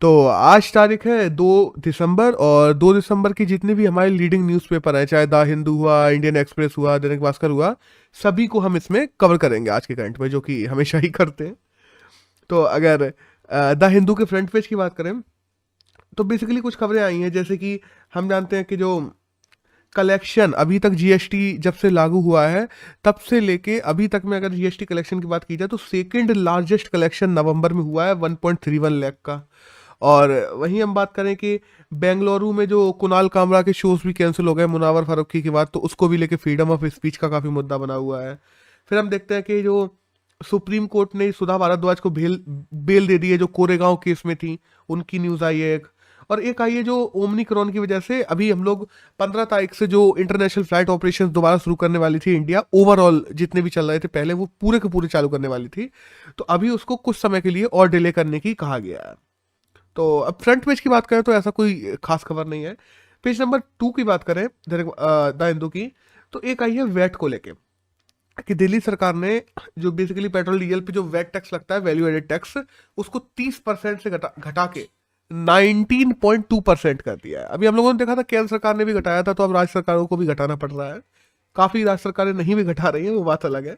तो आज तारीख है 2 दिसंबर, और 2 दिसंबर की जितने भी हमारे लीडिंग न्यूज़पेपर हैं, चाहे द हिंदू हुआ, इंडियन एक्सप्रेस हुआ, दैनिक भास्कर हुआ, सभी को हम इसमें कवर करेंगे आज के करंट में, जो कि हमेशा ही करते हैं। तो अगर द हिंदू के फ्रंट पेज की बात करें तो बेसिकली कुछ खबरें आई हैं, जैसे कि हम जानते हैं कि जो कलेक्शन अभी तक जीएसटी जब से लागू हुआ है तब से लेके अभी तक में, अगर जीएसटी कलेक्शन की बात की जाए तो सेकंड लार्जेस्ट कलेक्शन नवंबर में हुआ है 1.31 लाख का। और वहीं हम बात करें कि बेंगलुरु में जो कुणाल कामरा के शोज भी कैंसिल हो गए मुनावर फारूकी के बाद, तो उसको भी लेके फ्रीडम ऑफ स्पीच का काफ़ी मुद्दा बना हुआ है। फिर हम देखते हैं कि जो सुप्रीम कोर्ट ने सुधा भारद्वाज को बेल दे दी है, जो कोरेगांव केस में थी, उनकी न्यूज़ आई है एक। और एक आई है जो ओमनिक्रॉन की वजह से अभी हम लोग 15 तारीख से जो इंटरनेशनल फ्लाइट ऑपरेशन दोबारा शुरू करने वाली थी इंडिया, ओवरऑल जितने भी चल रहे थे पहले, वो पूरे के पूरे चालू करने वाली थी, तो अभी उसको कुछ समय के लिए और डिले करने की कहा गया है। तो अब फ्रंट पेज की बात करें तो ऐसा कोई खास खबर नहीं है। पेज नंबर 2 की बात करें द हिंदू की, तो एक आई है वैट को लेके, कि दिल्ली सरकार ने जो बेसिकली पेट्रोल डीजल पे जो वैट टैक्स लगता है, वैल्यू एडेड टैक्स, उसको 30% से घटा के 19.2% कर दिया है। अभी हम लोगों ने देखा था केंद्र सरकार ने भी घटाया था, तो अब राज्य सरकारों को भी घटाना पड़ रहा है। काफ़ी राज्य सरकारें नहीं भी घटा रही हैं, वो बात अलग है।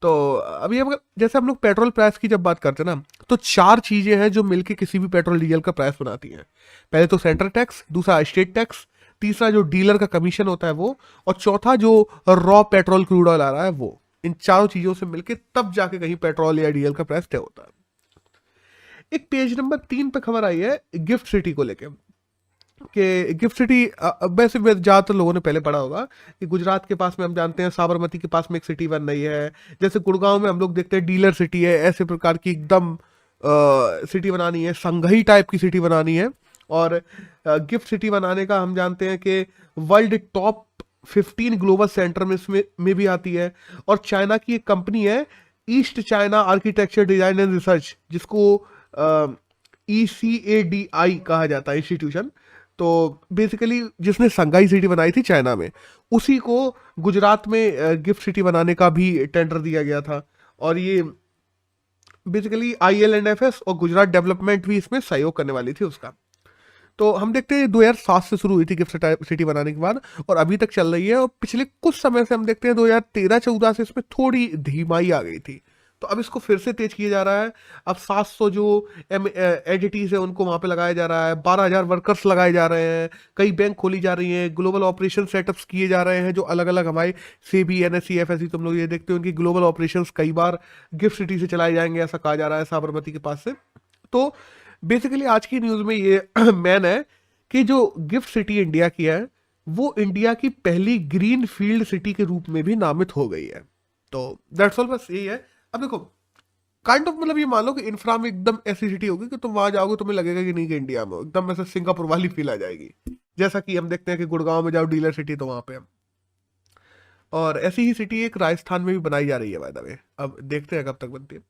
तो अभी हम जैसे हम लोग पेट्रोल प्राइस की जब बात करते हैं ना, तो 4 चीज़ें हैं जो मिलके किसी भी पेट्रोल डीजल का प्राइस बनाती हैं। पहले तो सेंट्रल टैक्स, दूसरा स्टेट टैक्स, तीसरा जो डीलर का कमीशन होता है वो, और चौथा जो रॉ पेट्रोल क्रूड ऑयल आ रहा है वो। इन चारों चीज़ों से मिलके तब जाके कहीं पेट्रोल या डीजल का प्राइस तय होता है। एक पेज नंबर 3 पे खबर आई है गिफ्ट सिटी को लेके, कि गिफ्ट सिटी, वैसे ज़्यादातर लोगों ने पहले पढ़ा होगा कि गुजरात के पास में हम जानते हैं साबरमती के पास में एक सिटी बन रही है। जैसे गुड़गांव में हम लोग देखते हैं डीलर सिटी है, ऐसे प्रकार की एकदम सिटी बनानी है, संघई टाइप की सिटी बनानी है। और गिफ्ट सिटी बनाने का हम जानते हैं कि वर्ल्ड टॉप 15 ग्लोबल सेंटर में इसमें भी आती है। और चाइना की एक कंपनी है east China architecture design and research, जिसको ECADI कहा जाता है इंस्टीट्यूशन। तो बेसिकली जिसने संघाई सिटी बनाई थी चाइना में, उसी को गुजरात में गिफ्ट सिटी बनाने का भी टेंडर दिया गया था। और ये बेसिकली IL&FS और गुजरात डेवलपमेंट भी इसमें सहयोग करने वाली थी उसका। तो हम देखते हैं 2007 से शुरू हुई थी गिफ्ट सिटी बनाने के बाद, और अभी तक चल रही है। और पिछले कुछ समय से हम देखते हैं 2013-14 से इसमें थोड़ी धीमाई आ गई थी, तो अब इसको फिर से तेज किया जा रहा है। अब 700 जो एंटिटीज है उनको वहाँ पे लगाया जा रहा है, 12,000 वर्कर्स लगाए जा रहे हैं, कई बैंक खोली जा रही हैं, ग्लोबल ऑपरेशन सेटअप्स किए जा रहे हैं, जो अलग अलग हमारे सेबी NSE FSE तुम लोग ये देखते हो, उनकी ग्लोबल ऑपरेशंस कई बार गिफ्ट सिटी से चलाए जाएंगे, ऐसा कहा जा रहा है साबरमती के पास से। तो बेसिकली आज की न्यूज़ में ये मैन है कि जो गिफ्ट सिटी इंडिया की है, वो इंडिया की पहली ग्रीन फील्ड सिटी के रूप में भी नामित हो गई है। तो दैट्स ऑल, बस यही है। अब देखो काइंड ऑफ मतलब ये मान लो कि इंफ्रा में एकदम ऐसी सिटी होगी कि तुम वहां जाओगे तुम्हें लगेगा कि नहीं कि इंडिया में एकदम ऐसे सिंगापुर वाली फील आ जाएगी, जैसा कि हम देखते हैं कि गुड़गांव में जाओ डीलर सिटी तो वहां पे हम। और ऐसी ही सिटी एक राजस्थान में भी बनाई जा रही है बाय द वे, अब देखते हैं कब तक बनती है।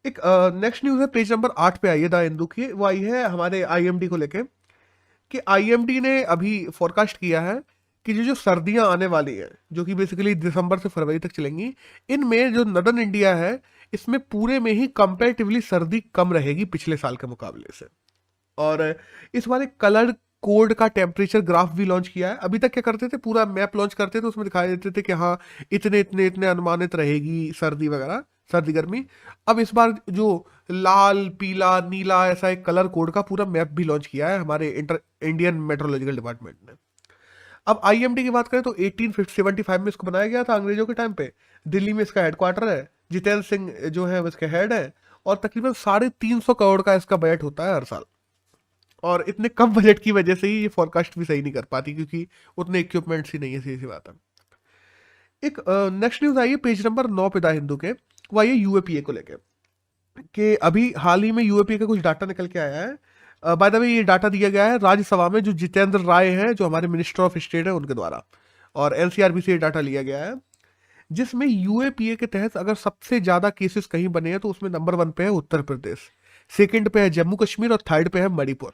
एक नेक्स्ट न्यूज़ है पेज नंबर 8 पे आई है द हिंदू की, वो आई है हमारे IMD को लेके, कि IMD ने अभी फोरकास्ट किया है कि जो सर्दियां आने वाली हैं, जो कि बेसिकली दिसंबर से फरवरी तक चलेंगी, इनमें जो नदर्न इंडिया है इसमें पूरे में ही कंपैरेटिवली सर्दी कम रहेगी पिछले साल के मुकाबले से। और इस बार एक कलर कोड का टेम्परेचर ग्राफ भी लॉन्च किया है। अभी तक क्या करते थे, पूरा मैप लॉन्च करते थे, उसमें दिखाई देते थे कि हाँ इतने इतने इतने अनुमानित रहेगी सर्दी वगैरह, सर्दी गर्मी। अब इस बार जो लाल पीला नीला ऐसा एक कलर कोड का पूरा मैप भी लॉन्च किया है हमारे इंडियन मेट्रोलॉजिकल डिपार्टमेंट ने। अब IMD की बात करें तो 1875 में इसको बनाया गया था अंग्रेजों के टाइम पे। दिल्ली में इसका हेडक्वार्टर है, जितेंद्र सिंह जो है इसके हेड है, और तकरीबन 350 करोड़ का इसका बजट होता है हर साल। और इतने कम बजट की वजह से ही ये फोरकास्ट भी सही नहीं कर पाती, क्योंकि उतने इक्विपमेंट्स ही नहीं है, सीधी सी बात है। एक नेक्स्ट न्यूज आई है पेज नंबर 9 पे द हिंदू के, वो आई है UAPA को लेके, कि अभी हाल ही में UAPA का कुछ डाटा निकल के आया है। बाय द वे ये डाटा दिया गया है राज्यसभा में, जो जितेंद्र राय हैं जो हमारे मिनिस्टर ऑफ स्टेट है उनके द्वारा, और NCRB से ये डाटा लिया गया है, जिसमें UAPA के तहत अगर सबसे ज्यादा केसेस कहीं बने हैं तो उसमें नंबर 1 पे है उत्तर प्रदेश, सेकंड पे है जम्मू कश्मीर, और थर्ड पे है मणिपुर।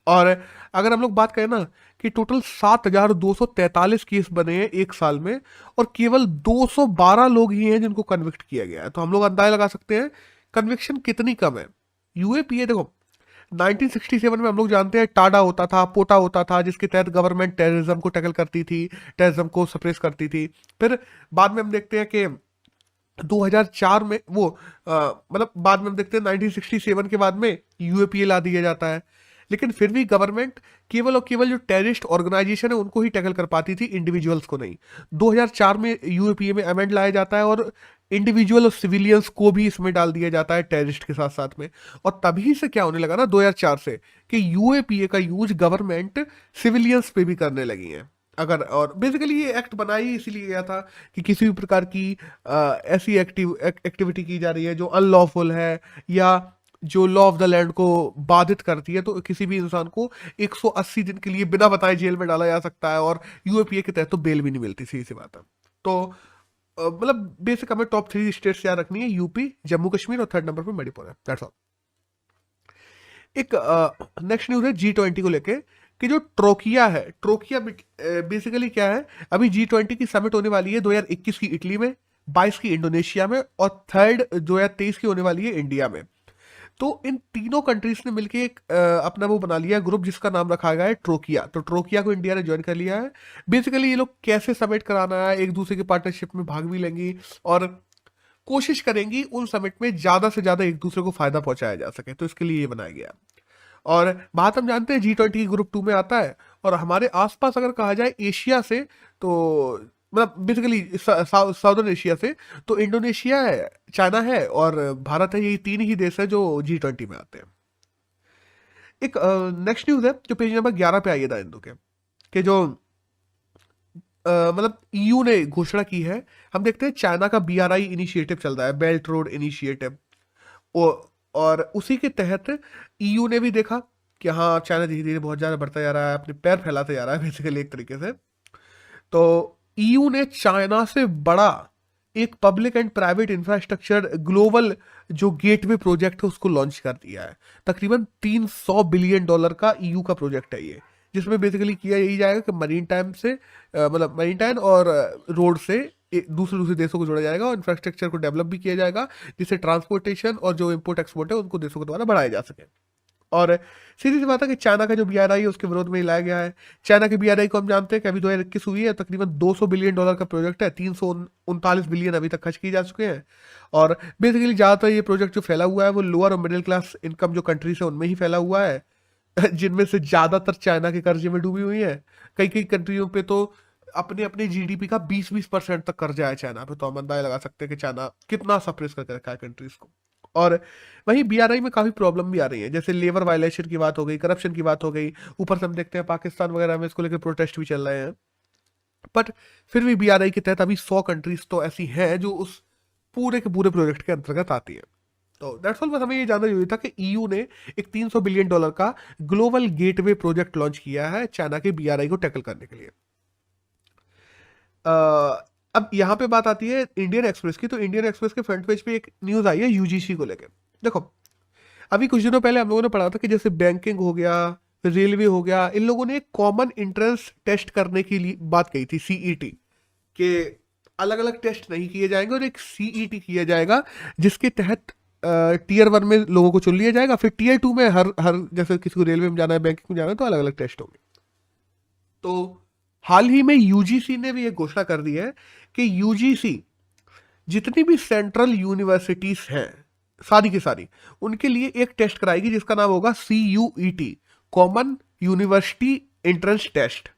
और अगर हम लोग बात करें ना कि टोटल 7,243 केस बने हैं एक साल में, और केवल 212 लोग ही हैं जिनको कन्विक्ट किया गया है, तो हम लोग अंदाजा लगा सकते हैं कन्विक्शन कितनी कम है। UAPA देखो, 1967 में हम लोग जानते हैं टाडा होता था, पोटा होता था, जिसके तहत गवर्नमेंट टेररिज्म को टैकल करती थी, टेररिज्म को सप्रेस करती थी। फिर बाद में हम देखते हैं कि 2004 में वो मतलब बाद में हम देखते हैं 1967 के बाद में यूएपीए ला दिया जाता है। लेकिन फिर भी गवर्नमेंट केवल और केवल जो टेररिस्ट ऑर्गेनाइजेशन है उनको ही टैकल कर पाती थी, इंडिविजुअल्स को नहीं। 2004 में यूएपीए में अमेंड लाया जाता है और इंडिविजुअल और सिविलियंस को भी इसमें डाल दिया जाता है टेररिस्ट के साथ साथ में। और तभी से क्या होने लगा ना 2004 से, कि यूएपीए का यूज गवर्नमेंट सिविलियंस पे भी करने लगी है। अगर और बेसिकली ये एक्ट बनाया ही इसीलिए गया था कि किसी भी प्रकार की ऐसी एक्टिविटी की जा रही है जो अनलॉफुल है या जो लॉ ऑफ द लैंड को बाधित करती है, तो किसी भी इंसान को 180 दिन के लिए बिना बताए जेल में डाला जा सकता है, और यूएपीए के तहत तो बेल भी नहीं मिलती, सीधी सी बात है। तो मतलब बेसिक हमें टॉप 3 स्टेट्स याद रखनी है, यूपी, जम्मू कश्मीर और थर्ड नंबर पर मणिपुर है। That's all. एक नेक्स्ट न्यूज है G20 को लेके, कि जो ट्रोकिया है, ट्रोकिया बेसिकली क्या है, अभी G20 की समिट होने वाली है 2021 की इटली में, 22 की इंडोनेशिया में और थर्ड 2023 की होने वाली है इंडिया में। तो इन तीनों कंट्रीज ने मिलकर एक अपना वो बना लिया ग्रुप जिसका नाम रखा गया है ट्रोकिया। तो ट्रोकिया को इंडिया ने ज्वाइन कर लिया है। बेसिकली ये लोग कैसे समिट कराना है, एक दूसरे के पार्टनरशिप में भाग भी लेंगी और कोशिश करेंगी उन समिट में ज्यादा से ज्यादा एक दूसरे को फायदा पहुंचाया जा सके, तो इसके लिए ये बनाया गया। और बात हम जानते हैं G20 ग्रुप 2 में आता है, और हमारे आसपास अगर कहा जाए एशिया से, तो मतलब बेसिकली साउदर्न एशिया से, तो इंडोनेशिया है, चाइना है और भारत है। यही तीन ही देश है जो G20 में आते हैं। एक नेक्स्ट न्यूज है जो पेज नंबर 11 पे आई है द हिंदू के, कि जो मतलब ईयू ने घोषणा की है। हम देखते हैं चाइना का BRI इनिशिएटिव चल रहा है, बेल्ट रोड इनिशिएटिव, और उसी के तहत ईयू ने भी देखा कि हाँ चाइना धीरे धीरे बहुत ज़्यादा बढ़ता जा रहा है, अपने पैर फैलाते जा रहा है बेसिकली एक तरीके से। तो ईयू ने चाइना से बड़ा एक public and private infrastructure global जो गेटवे प्रोजेक्ट है उसको लॉन्च कर दिया है। तकरीबन $300 बिलियन का ईयू का प्रोजेक्ट है ये, जिसमें बेसिकली किया यही जाएगा कि मरीन टाइम से मतलब मरीन टाइम और रोड से दूसरे देशों को जोड़ा जाएगा और इंफ्रास्ट्रक्चर को डेवलप भी किया जाएगा, जिससे ट्रांसपोर्टेशन और जो इम्पोर्ट एक्सपोर्ट है उनको देशों के द्वारा बढ़ाया जा सके। और सीधी सी बात है कि चाइना का जो BRI है उसके विरोध में लाया गया है। चाइना के BRI को हम जानते हैं कि अभी 2021 हुई है, तकरीबन $200 बिलियन का प्रोजेक्ट है, 339 बिलियन अभी तक खर्च किए जा चुके हैं। और बेसिकली ज़्यादातर ये प्रोजेक्ट जो फैला हुआ है वो लोअर और मिडिल क्लास इनकम जो कंट्रीज है उनमें ही फैला हुआ है, जिनमें से ज़्यादातर चाइना के कर्जे में डूबी हुई है। कई कई कंट्रियों पे तो अपने अपने GDP का 20% तक कर्जा है चाइना पे। तो हम अंदाजा लगा सकते हैं कि चाइना कितना सप्रेस करके रखा है कंट्रीज को। और वहीं BRI में काफ़ी प्रॉब्लम भी आ रही है, जैसे लेबर वायलेशन की बात हो गई, करप्शन की बात हो गई, ऊपर से हम देखते हैं पाकिस्तान वगैरह में इसको लेकर प्रोटेस्ट भी चल रहे हैं। बट फिर भी BRI के तहत अभी 100 कंट्रीज तो ऐसी हैं जो उस पूरे के पूरे प्रोजेक्ट के अंतर्गत आती है। तो दैट्स ऑल। बस हमें ये जानना जरूरी था कि ईयू ने एक $300 बिलियन का ग्लोबल गेटवे प्रोजेक्ट लॉन्च किया है चाइना के BRI को टैकल करने के लिए। अब यहाँ पे बात आती है इंडियन एक्सप्रेस की। तो इंडियन एक्सप्रेस के फ्रंट पेज पे एक न्यूज आई है UGC को लेकर। देखो अभी कुछ दिनों पहले हम लोगों ने पढ़ा था कि जैसे बैंकिंग हो गया, रेलवे हो गया, इन लोगों ने एक कॉमन एंट्रेंस टेस्ट करने की बात कही थी, CET, के अलग अलग टेस्ट नहीं किए जाएंगे और एक CET किया जाएगा जिसके तहत Tier 1 में लोगों को चुन लिया जाएगा, फिर Tier 2 में हर जैसे किसी को रेलवे में जाना है, बैंकिंग में जाना है, तो अलग अलग टेस्ट होंगे। तो हाल ही में UGC ने भी एक घोषणा कर दी है कि UGC जितनी भी सेंट्रल यूनिवर्सिटीज हैं सारी की सारी, उनके लिए एक टेस्ट कराएगी जिसका नाम होगा CUET, common university entrance test.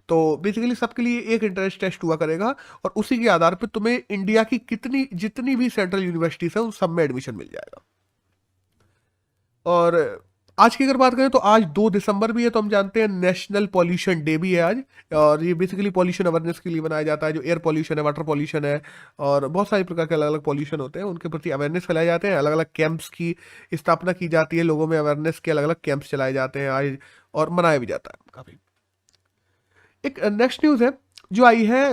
तो बेसिकली सबके लिए एक एंट्रेंस टेस्ट हुआ करेगा और उसी के आधार पर तुम्हें इंडिया की जितनी भी सेंट्रल यूनिवर्सिटीज है उन सब में एडमिशन मिल जाएगा। और आज की अगर बात करें तो आज 2 दिसंबर भी है, तो हम जानते हैं नेशनल पॉल्यूशन डे भी है आज। और ये बेसिकली पॉल्यूशन अवेयरनेस के लिए बनाया जाता है। जो एयर पॉल्यूशन है, वाटर पॉल्यूशन है और बहुत सारे प्रकार के अलग अलग पॉल्यूशन होते हैं, उनके प्रति अवेयरनेस फैलाए जाते हैं। अलग अलग कैंप्स की स्थापना की जाती है, लोगों में अवेयरनेस के अलग अलग कैंप्स चलाए जाते हैं आज, और मनाया भी जाता है काफ़ी। एक नेक्स्ट न्यूज़ है जो आई है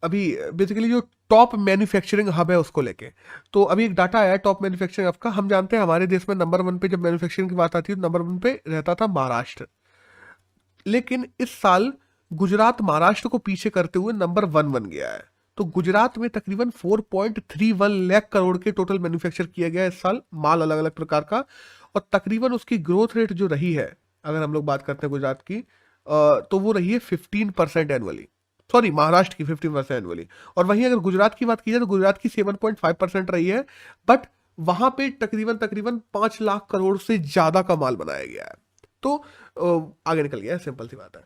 अभी, बेसिकली जो टॉप मैन्युफैक्चरिंग हब है उसको लेके। तो अभी एक डाटा आया है टॉप मैन्युफैक्चरिंग हब का। हम जानते हैं हमारे देश में नंबर 1 पे जब मैन्युफैक्चरिंग की बात आती है तो नंबर 1 पे रहता था महाराष्ट्र, लेकिन इस साल गुजरात महाराष्ट्र को पीछे करते हुए नंबर 1 बन गया है। तो गुजरात में तकरीबन 4.31 लाख करोड़ के टोटल मैन्युफैक्चर किया गया है इस साल, माल अलग अलग प्रकार का। और तकरीबन उसकी ग्रोथ रेट जो रही है, अगर हम लोग बात करते हैं गुजरात की, तो वो रही है 15% एनुअली। सॉरी, महाराष्ट्र की 15% एनुअली। और वहीं अगर गुजरात की बात की जाए तो गुजरात की 7.5% रही है, बट वहां पे तकरीबन तकरीबन 5 लाख करोड़ से ज्यादा का माल बनाया गया है। तो आगे निकल गया है, सिंपल सी बात है।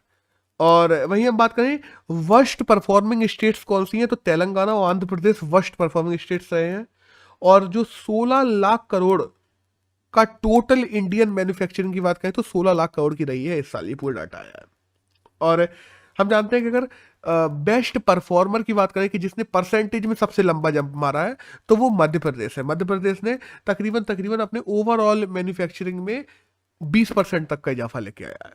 और वहीं हम बात करें वर्स्ट परफॉर्मिंग स्टेट्स कौन सी हैं, तो तेलंगाना और Andhra Pradesh worst performing states रहे हैं। और जो 16 लाख करोड़ का टोटल इंडियन मैन्युफैक्चरिंग की बात करें तो 16 लाख करोड़ की रही है इस साल, ये पूरा डाटा आया है। और हम जानते हैं कि अगर बेस्ट परफॉर्मर की बात करें कि जिसने परसेंटेज में सबसे लंबा जंप मारा है, तो वो मध्य प्रदेश है। मध्य प्रदेश ने तकरीबन तकरीबन अपने ओवरऑल मैन्युफैक्चरिंग में 20% तक का इजाफा लेके आया है।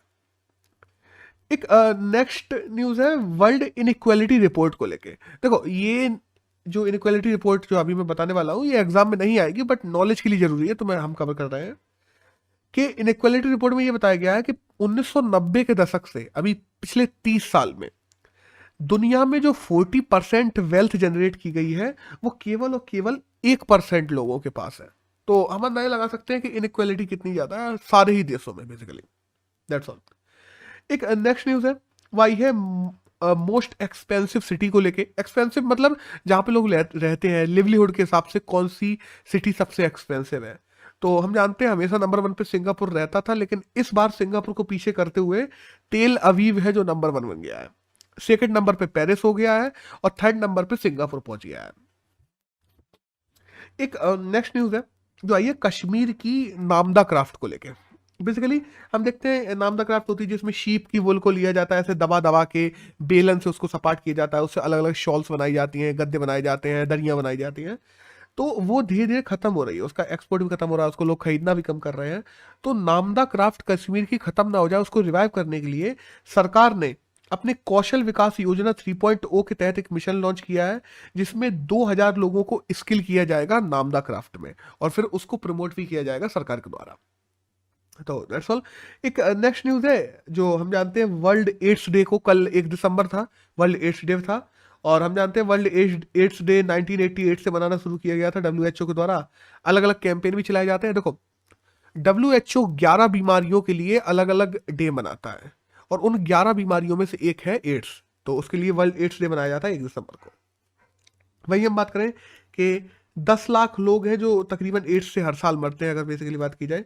एक नेक्स्ट न्यूज है वर्ल्ड इनइक्वालिटी रिपोर्ट को लेके। देखो, ये जो इनइक्वालिटी रिपोर्ट जो अभी मैं बताने वाला हूँ, ये एग्जाम में नहीं आएगी, बट नॉलेज के लिए जरूरी है, तो हम कवर कर रहे हैं कि इनइक्वालिटी रिपोर्ट में ये बताया गया है कि 1990 के दशक से अभी पिछले 30 साल में दुनिया में जो 40% वेल्थ जनरेट की गई है, वो केवल और केवल 1% लोगों के पास है। तो हम अंदाजा लगा सकते हैं कि इनइक्वालिटी कितनी ज्यादा है सारे ही देशों में, बेसिकली। That's all. एक नेक्स्ट न्यूज है, वही है मोस्ट एक्सपेंसिव सिटी को लेके। एक्सपेंसिव मतलब जहाँ पे लोग रहते हैं, लिवलीहुड के हिसाब से कौन सी सिटी सबसे एक्सपेंसिव है। तो हम जानते हैं हमेशा नंबर 1 पे सिंगापुर रहता था, लेकिन इस बार सिंगापुर को पीछे करते हुए तेल अवीव है जो नंबर 1 बन गया है। सेकंड नंबर पे पेरिस हो गया है और थर्ड नंबर पे सिंगापुर पहुंच गया है। एक नेक्स्ट न्यूज है जो आई है कश्मीर की नामदा क्राफ्ट को लेके। बेसिकली हम देखते हैं नामदा क्राफ्ट होती है जिसमें शीप की वुल को लिया जाता है, ऐसे दबा दबा के बेलन से उसको सपाट किया जाता है, उससे अलग अलग शॉल्स बनाई जाती हैं, गद्दे बनाए जाते हैं, दरियां बनाई जाती हैं। तो वो धीरे धीरे खत्म हो रही है, उसका एक्सपोर्ट भी खत्म हो रहा है, उसको लोग खरीदना भी कम कर रहे हैं। तो नामदा क्राफ्ट कश्मीर की खत्म ना हो जाए, उसको रिवाइव करने के लिए सरकार ने अपने कौशल विकास योजना 3.0 के तहत एक मिशन लॉन्च किया है, जिसमें 2000 लोगों को स्किल किया जाएगा नामदा क्राफ्ट में, और फिर उसको प्रमोट भी किया जाएगा सरकार के द्वारा। तो दैट्स ऑल। एक नेक्स्ट न्यूज है जो हम जानते हैं वर्ल्ड एड्स डे को, कल 1 दिसंबर था, वर्ल्ड एड्स डे था। और हम जानते हैं वर्ल्ड एड्स डे 1988 से मनाना शुरू किया गया था डब्ल्यूएचओ के द्वारा। अलग अलग कैंपेन भी चलाए जाते हैं। देखो, डब्ल्यूएचओ 11 बीमारियों के लिए अलग अलग डे मनाता है, और उन 11 बीमारियों में से एक है एड्स, तो उसके लिए वर्ल्ड एड्स डे मनाया जाता है 1 दिसंबर को। वही हम बात करें कि 10 लाख लोग हैं जो तकरीबन एड्स से हर साल मरते हैं, अगर बेसिकली बात की जाए।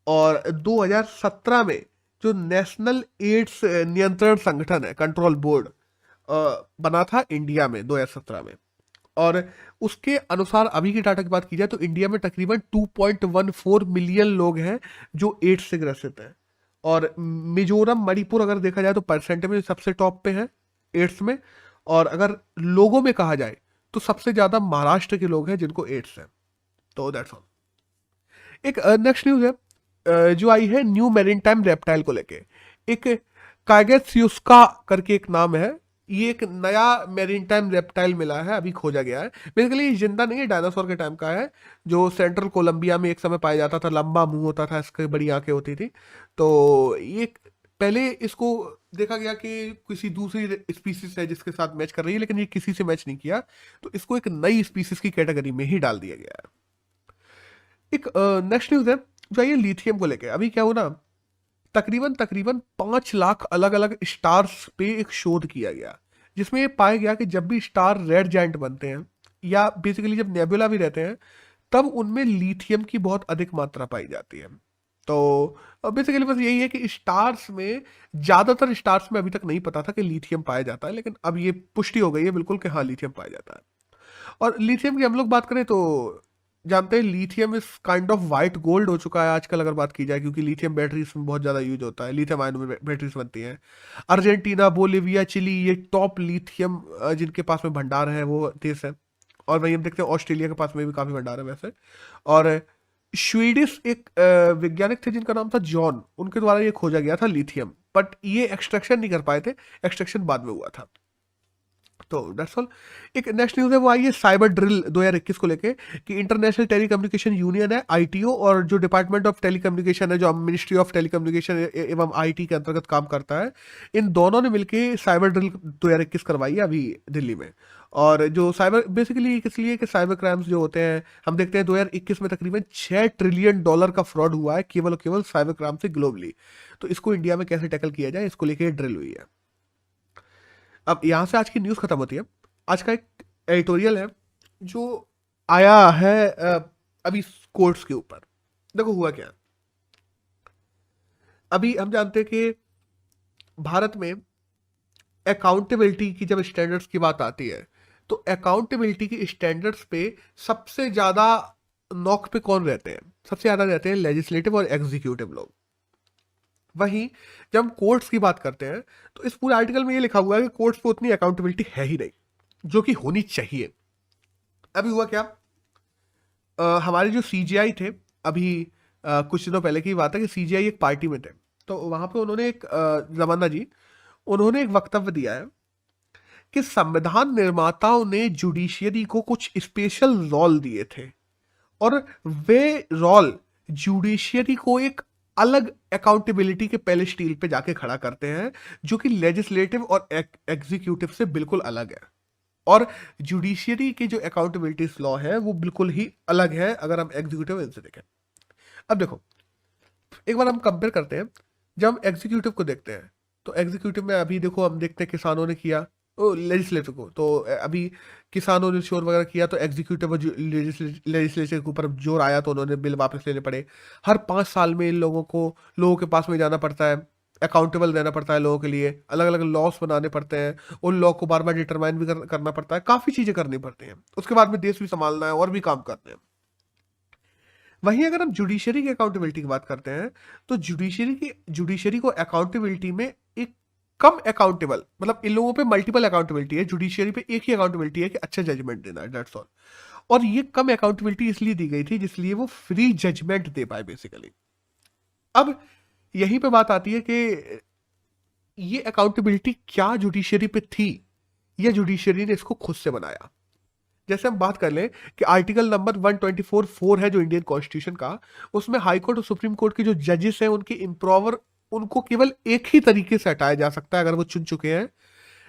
और 2017 में जो नेशनल एड्स नियंत्रण संगठन है, कंट्रोल बोर्ड, बना था इंडिया में 2017 में। और उसके अनुसार अभी की डाटा की बात की जाए तो इंडिया में तकरीबन 2.14 मिलियन लोग हैं जो एड्स से ग्रसित हैं। और मिजोरम, मणिपुर अगर देखा जाए तो परसेंट में सबसे टॉप पे है एड्स में। और अगर लोगों में कहा जाए तो सबसे ज्यादा महाराष्ट्र के लोग हैं जिनको एड्स है। तो दैट्स ऑल। एक नेक्स्ट न्यूज है जो आई है न्यू मैरीटाइम रेप्टाइल को लेके। एक काइगेट्सियुस्का करके एक नाम है, ये एक नया मैरीटाइम रेप्टाइल मिला है, अभी खोजा गया है। बेसिकली जिंदा नहीं है, डायनासोर के टाइम का है, जो सेंट्रल कोलंबिया में एक समय पाया जाता था, लंबा मुंह होता था, इसके बड़ी आंखें होती थी। तो ये पहले इसको देखा गया कि किसी दूसरी स्पीसीज है जिसके साथ मैच कर रही है, लेकिन ये किसी से मैच नहीं किया, तो इसको एक नई स्पीसीज की कैटेगरी में ही डाल दिया गया है। एक नेक्स्ट न्यूज है जो ये लिथियम को लेके। अभी क्या हो ना, तकरीबन तकरीबन 5 लाख अलग अलग स्टार्स पे एक शोध किया गया, जिसमें ये पाया गया कि जब भी स्टार रेड जायंट बनते हैं, या बेसिकली जब नेबुला भी रहते हैं, तब उनमें लिथियम की बहुत अधिक मात्रा पाई जाती है। तो बेसिकली बस यही है कि स्टार्स में, ज्यादातर स्टार्स में अभी तक नहीं पता था कि लिथियम पाया जाता है, लेकिन अब ये पुष्टि हो गई है बिल्कुल कि हाँ, लिथियम पाया जाता है। और लिथियम की हम लोग बात करें तो जानते हैं लिथियम इस काइंड ऑफ वाइट गोल्ड हो चुका है आजकल, अगर बात की जाए, क्योंकि लिथियम बैटरीज में बहुत ज़्यादा यूज होता है, लिथियम आयन में बैटरीज बनती हैं। अर्जेंटीना, बोलिविया, चिली, ये टॉप लिथियम जिनके पास में भंडार है वो देश है। और वहीं हम देखते हैं ऑस्ट्रेलिया के पास में भी काफ़ी भंडार है वैसे। और स्वीडिश एक वैज्ञानिक थे जिनका नाम था जॉन, उनके द्वारा ये खोजा गया था लिथियम, बट ये एक्सट्रैक्शन नहीं कर पाए थे, एक्सट्रैक्शन बाद में हुआ था। तो दैट्स ऑल। एक नेक्स्ट न्यूज़ है वो आई है साइबर ड्रिल 2021 को लेके, कि इंटरनेशनल टेलीकम्युनिकेशन यूनियन है आईटीओ और जो डिपार्टमेंट ऑफ टेलीकम्युनिकेशन है, जो मिनिस्ट्री ऑफ टेलीकम्युनिकेशन एवं आईटी के अंतर्गत काम करता है, इन दोनों ने मिलके साइबर ड्रिल 2021 करवाई है अभी दिल्ली में। और जो साइबर बेसिकली इसलिए कि साइबर क्राइम्स जो होते हैं, हम देखते हैं 2021 में तकरीबन $6 ट्रिलियन का फ्रॉड हुआ है केवल और केवल साइबर क्राइम से ग्लोबली। तो इसको इंडिया में कैसे टैकल किया जाए, इसको लेके ड्रिल हुई है। अब यहां से आज की न्यूज़ खत्म होती है। आज का एक एडिटोरियल है जो आया है अभी कोर्ट्स के ऊपर। देखो हुआ क्या, अभी हम जानते हैं कि भारत में अकाउंटेबिलिटी की जब स्टैंडर्ड्स की बात आती है, तो अकाउंटेबिलिटी की स्टैंडर्ड्स पे सबसे ज्यादा नॉक पे कौन रहते हैं? सबसे ज्यादा रहते हैं लेजिस्लेटिव और एग्जीक्यूटिव लोग। वहीं जब हम कोर्ट्स की बात करते हैं, तो इस पूरे आर्टिकल में ये लिखा हुआ है कि कोर्ट्स पे उतनी अकाउंटेबिलिटी है ही नहीं, जो कि होनी चाहिए। अभी हुआ क्या, हमारे जो सीजीआई थे, अभी कुछ दिनों पहले की बात है कि सीजीआई एक पार्टी में थे, तो वहां पे उन्होंने एक जमाना जी, उन्होंने एक वक्तव्य दिया है कि संविधान निर्माताओं ने जुडिशियरी को कुछ स्पेशल रोल दिए थे, और वे रोल जुडिशियरी को एक अलग अकाउंटेबिलिटी के पहले स्टील पे जाके खड़ा करते हैं, जो कि लेजिस्लेटिव और एग्जीक्यूटिव से बिल्कुल अलग है। और जुडिशियरी के जो अकाउंटेबिलिटी लॉ है वो बिल्कुल ही अलग है अगर हम एग्जीक्यूटिव इनसे देखें। अब देखो, एक बार हम कंपेयर करते हैं, जब हम एग्जीक्यूटिव को देखते हैं, तो एग्जीक्यूटिव में अभी देखो हम देखते हैं किसानों ने किया, लेजिस्लेटिव को, तो अभी किसानों ने शोर वगैरह किया, तो एग्जीक्यूटिव और लेजिस्लेचर के ऊपर जोर आया, तो उन्होंने बिल वापस लेने पड़े। हर 5 साल में इन लोगों के पास में जाना पड़ता है, अकाउंटेबल रहना पड़ता है लोगों के लिए, अलग अलग लॉस बनाने पड़ते हैं, उन लॉ को बार बार डिटरमाइन भी करना पड़ता है, काफ़ी चीज़ें करनी पड़ती हैं, उसके बाद में देश भी संभालना है और भी काम करने हैं। वहीं अगर हम जुडिशरी की अकाउंटेबिलिटी की बात करते हैं, तो जुडिशरी को अकाउंटेबिलिटी में एक कम अकाउंटेबल, मतलब इन लोगों पे मल्टीपल अकाउंटेबिलिटी है, जुडिशरी पे एक ही अकाउंटेबिलिटी है कि अच्छा जजमेंट देना है, दैट्स ऑल। और ये कम अकाउंटेबिलिटी इसलिए दी गई थी जिसलिए वो फ्री जजमेंट दे पाए बेसिकली। अब यहीं पे बात आती है कि ये अकाउंटेबिलिटी क्या जुडिशरी पे थी, या जुडिशरी ने इसको खुद से बनाया? जैसे हम बात कर लें कि आर्टिकल नंबर 124(4) है जो इंडियन कॉन्स्टिट्यूशन का, उसमें हाई कोर्ट और सुप्रीम कोर्ट के जो जजेस हैं उनके इम्प्रॉपर, उनको केवल एक ही तरीके से हटाया जा सकता है अगर वो चुन चुके हैं,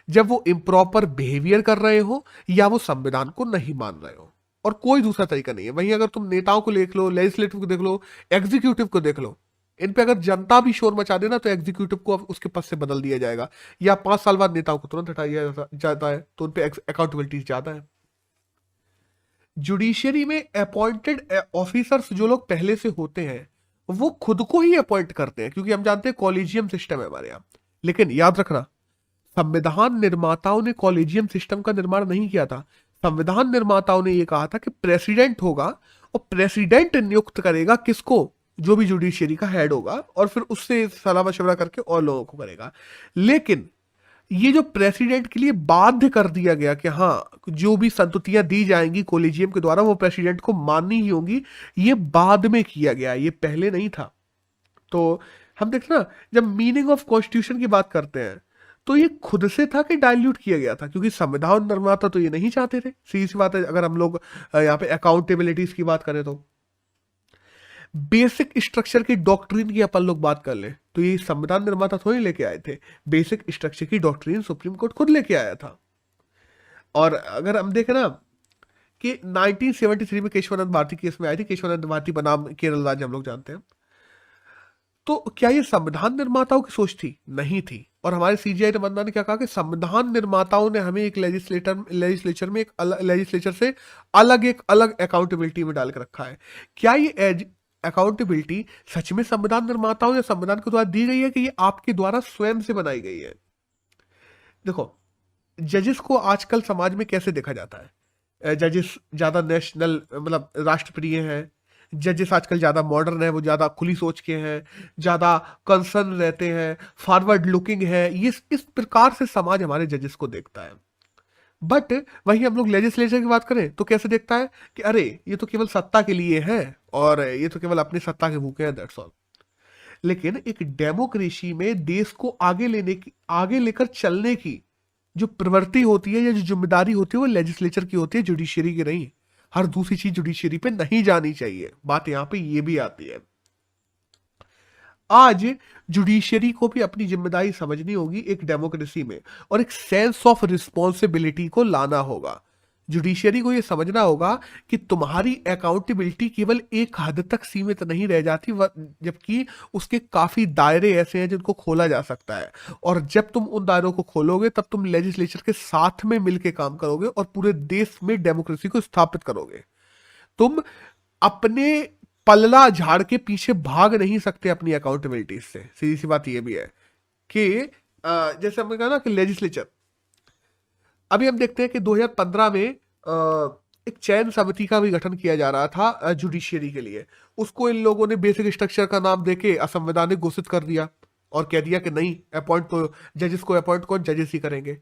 जब वो इम्प्रॉपर बिहेवियर कर रहे हो या वो संविधान को नहीं मान रहे हो, और कोई दूसरा तरीका नहीं है। वहीं अगर तुम नेताओं को देख लो, लेजिस्लेटिव को देख लो, एग्जीक्यूटिव को देख लो, इन पे अगर जनता भी शोर मचा देना तो एग्जीक्यूटिव को उसके पद से बदल दिया जाएगा, या 5 साल बाद नेताओं को तुरंत हटाया जाता है, तो उन पे अकाउंटेबिलिटी ज्यादा है। जुडिशियरी में अपॉइंटेड ऑफिसर्स जो लोग पहले से होते हैं वो खुद को ही अपॉइंट करते हैं, क्योंकि हम जानते हैं कॉलेजियम सिस्टम है हमारे यहाँ। लेकिन याद रखना, संविधान निर्माताओं ने कॉलेजियम सिस्टम का निर्माण नहीं किया था। संविधान निर्माताओं ने यह कहा था कि प्रेसिडेंट होगा, और प्रेसिडेंट नियुक्त करेगा किसको? जो भी जुडिशियरी का हेड होगा, और फिर उससे सलाह मशवरा करके और लोगों को करेगा। लेकिन ये जो प्रेसिडेंट के लिए बाध्य कर दिया गया कि हाँ, जो भी संतुतियां दी जाएंगी कोलिजियम के द्वारा वो प्रेसिडेंट को माननी ही होंगी, ये बाद में किया गया, ये पहले नहीं था। तो हम देखते ना, जब मीनिंग ऑफ कॉन्स्टिट्यूशन की बात करते हैं, तो ये खुद से था कि डाइल्यूट किया गया था? क्योंकि संविधान निर्माता तो ये नहीं चाहते थे, सीधी सी बात है। अगर हम लोग यहाँ पे अकाउंटेबिलिटीज की बात करें, तो बेसिक स्ट्रक्चर की डॉक्ट्रिन की अपन लोग बात कर ले, तो ये संविधान निर्माता थोड़ी लेके आए थे, बेसिक स्ट्रक्चर की डॉक्ट्रिन सुप्रीम कोर्ट खुद लेके आया था। और अगर हम देखें ना कि 1973 में केशवानंद भारती केस में आई थी, केशवानंद भारती बनाम केरल राज्य हम लोग जानते हैं, तो क्या ये संविधान निर्माताओं की सोच थी? नहीं थी। और हमारे सीजीआई बंदा ने क्या कहा कि संविधान निर्माताओं ने हमें एक लेजिस्लेचर में लेजिस्लेचर से एक अलग अकाउंटेबिलिटी में डाल के रखा है। क्या ये अकाउंटेबिलिटी सच में संविधान निर्माताओं या संविधान के द्वारा दी गई है, कि ये आपके द्वारा स्वयं से बनाई गई है? देखो, जजेस को आजकल समाज में कैसे देखा जाता है? जजेस ज्यादा नेशनल, मतलब राष्ट्रप्रिय हैं। जजेस आजकल ज्यादा मॉडर्न है, वो ज्यादा खुली सोच के हैं, ज्यादा कंसर्न रहते हैं, फॉरवर्ड लुकिंग है। ये इस प्रकार से समाज हमारे जजेस को देखता है। बट वहीं हम लोग लेजिस्लेचर की बात करें तो कैसे देखता है कि अरे ये तो केवल सत्ता के लिए है, और ये तो केवल अपनी सत्ता के भूखे हैं, दैट्स ऑल। लेकिन एक डेमोक्रेसी में देश को आगे लेकर चलने की जो प्रवृत्ति होती है या जो जिम्मेदारी होती है वो लेजिस्लेचर की होती है, जुडिशियरी की नहीं। हर दूसरी चीज जुडिशियरी पे नहीं जानी चाहिए, बात यहां पे ये भी आती है। आज जुडिशियरी को भी अपनी जिम्मेदारी समझनी होगी एक डेमोक्रेसी में, और एक सेंस ऑफ रिस्पॉन्सिबिलिटी को लाना होगा। जुडिशियरी को यह समझना होगा कि तुम्हारी अकाउंटेबिलिटी केवल एक हद तक सीमित नहीं रह जाती, जबकि उसके काफी दायरे ऐसे हैं जिनको खोला जा सकता है। और जब तुम उन दायरों को खोलोगे तब तुम लेजिस्लेचर के साथ में मिलकर काम करोगे और पूरे देश में डेमोक्रेसी को स्थापित करोगे। तुम अपने पल्ला झाड़ के पीछे भाग नहीं सकते अपनी अकाउंटेबिलिटी से। सीधी सी बात यह भी है कि जैसे हमने कहा ना कि लेजिस्लेचर, अभी हम देखते हैं कि 2015 में एक चयन समिति का भी गठन किया जा रहा था जुडिशियरी के लिए। उसको इन लोगों ने बेसिक स्ट्रक्चर का नाम देके असंवैधानिक घोषित कर दिया और कह दिया कि नहीं, अपॉइंट तो जजेस को अपॉइंट कौन, जजेस ही करेंगे।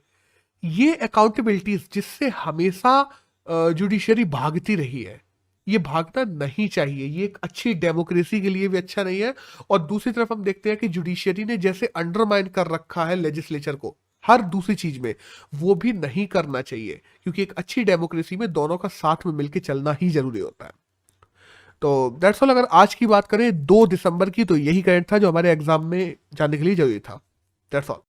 ये अकाउंटेबिलिटी जिससे हमेशा जुडिशियरी भागती रही है, ये भागना नहीं चाहिए। ये एक अच्छी डेमोक्रेसी के लिए भी अच्छा नहीं है। और दूसरी तरफ हम देखते हैं कि जुडिशियरी ने जैसे अंडरमाइन कर रखा है लेजिस्लेचर को हर दूसरी चीज में, वो भी नहीं करना चाहिए, क्योंकि एक अच्छी डेमोक्रेसी में दोनों का साथ में मिलकर चलना ही जरूरी होता है। तो दैट्स ऑल। अगर आज की बात करें 2 दिसंबर की, तो यही करंट था जो हमारे एग्जाम में जानने के लिए जरूरी था। That's all.